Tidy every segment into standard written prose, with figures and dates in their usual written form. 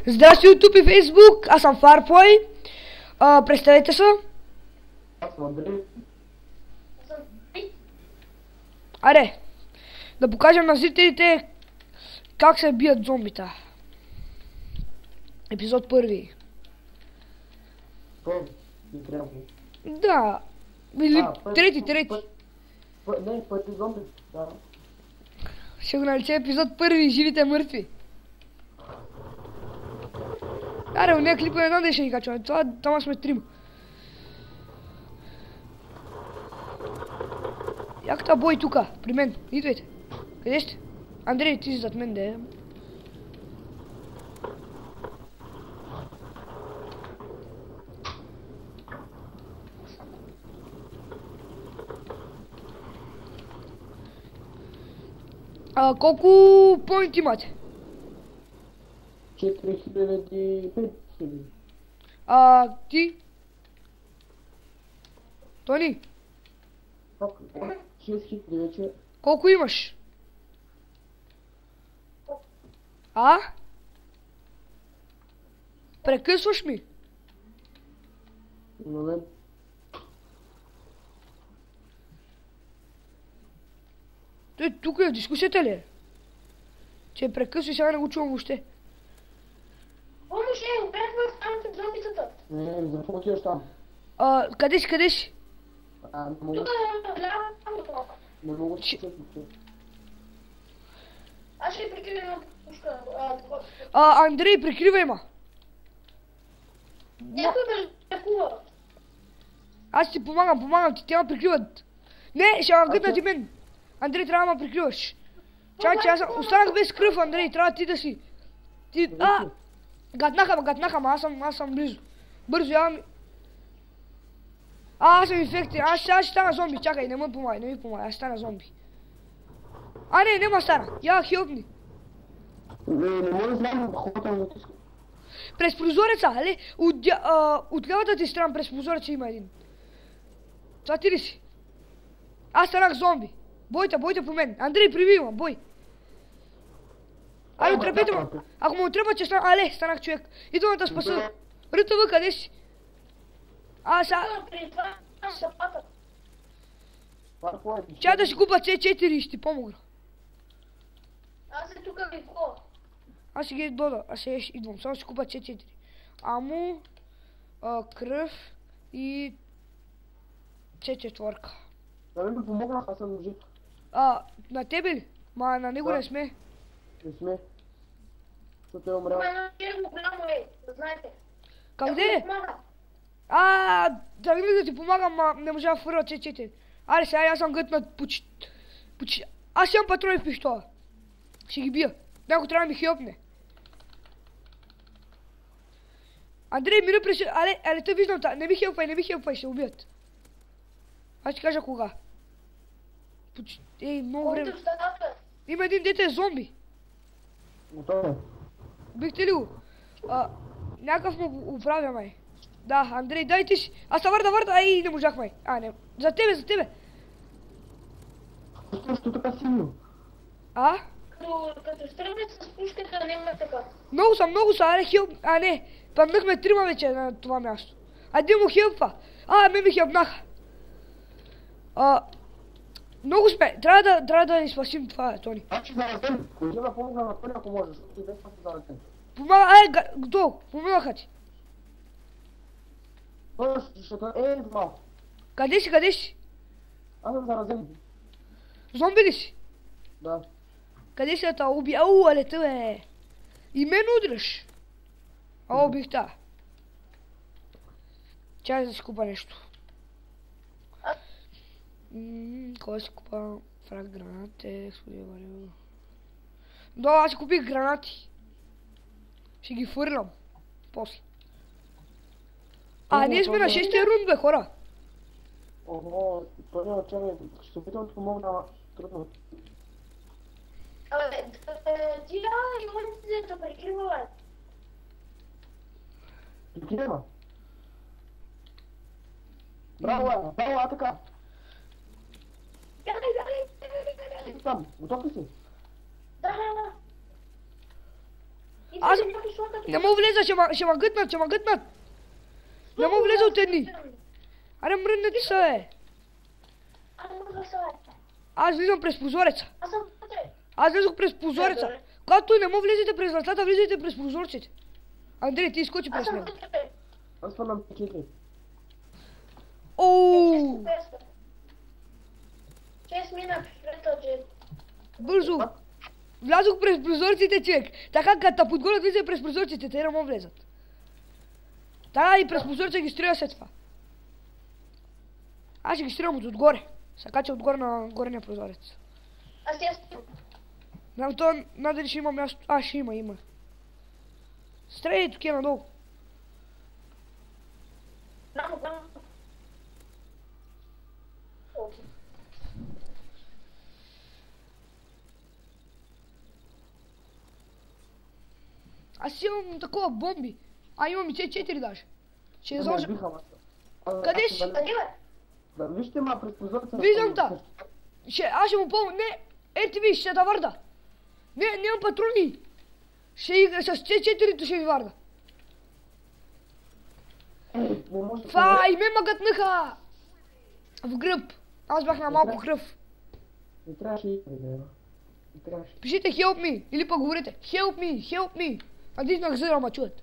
Здрасти YouTube и Facebook, аз съм Farpoy. Представете се. Аз съм Андрей. Аре, да покажем на зрителите как се бият зомбита. Епизод първи. Да, или трети. Не, първи зомби, да. Ще го налече епизод първи, живите мъртви. Аре, уния клипа не знам да ще ги качваме, това сме трима. Яката бой тука, при мен, идвайте. Къде сте? Андрей, ти си зад мен, да е. Колко поинт имате? 4500. Ти? Тони? 6000 вече. Колко имаш? Прекъсваш ми? Момент. Той тук е дискусията ли е? Че прекъсва, сега не го чувам въобще. Помощ, обрахме останалите зомбитата. Не защо отиваш там? Къде си? Не мога. Тук ляво. Не мога да се чекам. Аз ще прикрия една пушка. Андрей, прикривай ма. Някой ме атакува. Аз ти помагам ти, те ме прикриват. Не, ще ме гътнат и мен. Андрей, трябва да ме прикриваш. Чакай, аз останах без кръв, Андрей, трябва ти да си. Гатнаха ма, аз съм близо. Бързо, аз съм инфектен, аз ще стана зомби, чакай, не ми помагай, аз ще стана зомби. Не ма стана, хелпни. Не мога да знам, хората ме натискат. През прозореца, али? От левата ти страна през прозореца има един. Това ти ли си? Аз станах зомби. Бойте по мен. Андрей, приви ма, бой. Отрепете ма. Ако му отреба, че станах човек. Идвам да те спаса. РТВ, къде си? Чай да си купа C4 и ще ти помогна. Аз е тук какво? Аз ще ги дода, идвам, само ще купа C4. Амо, кръв и C4. Да ми помогнах, аз съм жив. На тебе ли? Ма на него не сме. Не сме. Защото е умрял. Има едно черно голямо, да знаете. Къде? Да ми да ти помагам, ма не можа да фърля C4. Аре сега аз съм гътнат почти. Аз имам патрони в пиштола. Ще ги бия. Някой трябва да ми хелпне. Андрей, мина през... Але те виждам, не ми хелпай, ще убият. Аз ти кажа кога. Много време. Има един дете зомби. Готово. Бихте ли го? Някакъв му оправя, май. Да, Андрей, дай ти си. Аз върда, не можах, май. Не. За тебе. Защо така силно? Като стрелят с пушката, няма така. Много са, хелп... Не. Паднахме трима вече на това място. Един му хелпва. Ме хелпнаха. Много сме. Трябва да изпасим това, Тони. Аз ще заразен. Ходи да помогна на Тони, ако можеш, защото и без това ще заразен. Готово. Помогнаха ти. Защото малко. Къде си? Аз съм заразен. Зомби ли си? Да. Къде си да те уби? Алета, бе. И мен удряш. Убих та. Чай да си купа нещо. Кой си купа? Фраг гранати, експлодия варио. Да, аз си купих гранати. Ще ги фърлям. После. Ние сме на 6-тия рунд, бе, хора. Тоня, чакай, ще се опитам да помогна, трудно. Тия имам да прикрива, бе. Прикрива? Браво, така. Бягай. Там, готов ли си? Да. Аз не мога влеза, ще ма гътнат. Не мога влеза от едни. Аре мръднете се, бе. Аз влизам през прозореца. Аз влезох през прозореца. Когато не мога влезете през вратата, влизайте през прозорците. Андрей, ти изкочи през мен. Аз съм на 4. Ооо! 6 мина пред джет. Бързо! Влязох през прозорците, човек. Така, като те подгонят, влизай през прозорците, те не могат влезат. Така и през прозорца ги стреля след това. Аз ще ги стрелям от отгоре. Се кача отгоре на горния прозорец. Аз я стил. Знам, това надали ще има място. А, ще има. Стреляй тук надолу. Мамо. Аз имам такова бомби. А имам и C4 даже. Ще изложа. Къде си? Къде бе? Да, вижте ма през прозореца. Виждам та. Аз ще му помня. Не, ето ви, ще да варда. Не, нямам патрони. Ще игра с C4-то ще ви варда. Това и ме мъгътнаха. В гръб. Аз бях на малко кръв. Не трябваше и не трябваше. Пишете help me или пък говорите help me. А ти ме зира, ма чуят.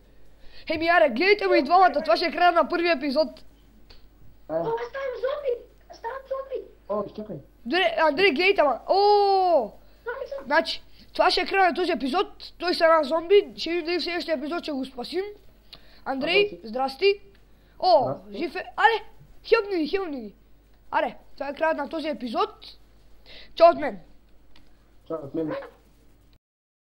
Хеми, аре, гледайте ме и двамата, това ще е края на първия епизод. О, ставам зомби. О, изчакай. Андрей, гледайте, ма. О! Значи, това ще е края на този епизод. Той са една зомби. Ще видим дали в следващия епизод ще го спасим. Андрей, здрасти. О, жив е. Аре, хелпни ги. Аре, това е краят на този епизод. Чао от мен. Чао от мен.